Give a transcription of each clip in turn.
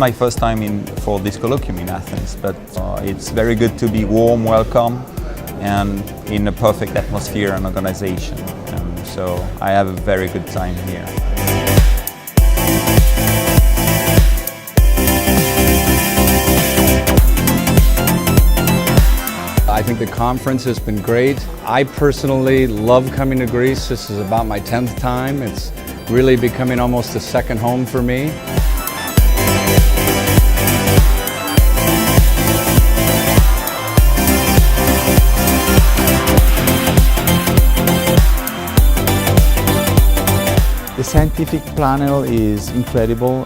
my first time for this colloquium in Athens, but it's very good to be warm, welcome, and in a perfect atmosphere and organization. So I have a very good time here. I think the conference has been great. I personally love coming to Greece. This is about my 10th time. It's really becoming almost a second home for me. The scientific panel is incredible.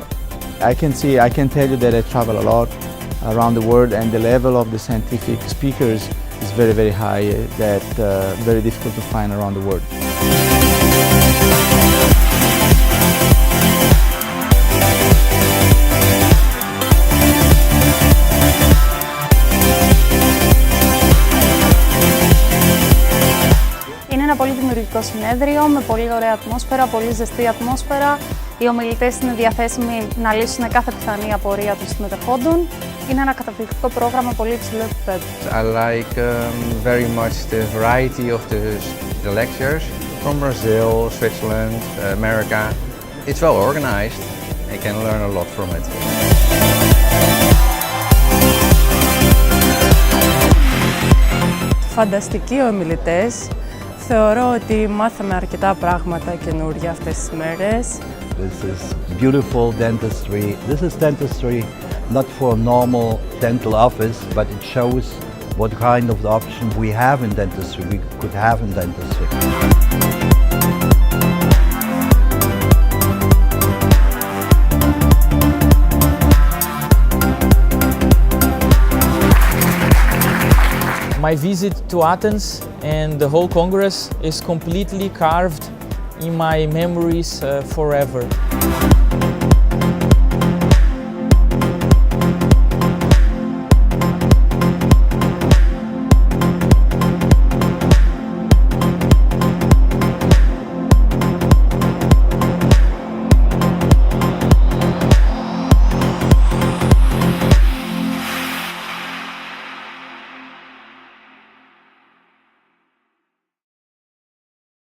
I can tell you that I travel a lot around the world, and the level of the scientific speakers is very, very high, that very difficult to find around the world. Είναι ένα πολύ δημιουργικό συνέδριο με πολύ ωραία ατμόσφαιρα, πολύ ζεστή ατμόσφαιρα. Οι ομιλητές είναι διαθέσιμοι να λύσουν κάθε πιθανή απορία των συμμετεχόντων. Είναι ένα καταπληκτικό πρόγραμμα πολύ υψηλού επίπεδου. I like very much the variety of the lectures from Brazil, Switzerland, America. It's well organized. I can learn a lot from it. Φανταστικοί ομιλητές. Θεωρώ ότι μάθαμε αρκετά πράγματα καινούργια αυτές τις μέρες. This is beautiful dentistry. This is dentistry not for a normal dental office, but it shows what kind of options we have in dentistry, we could have in dentistry. My visit to Athens and the whole Congress is completely carved in my memories forever.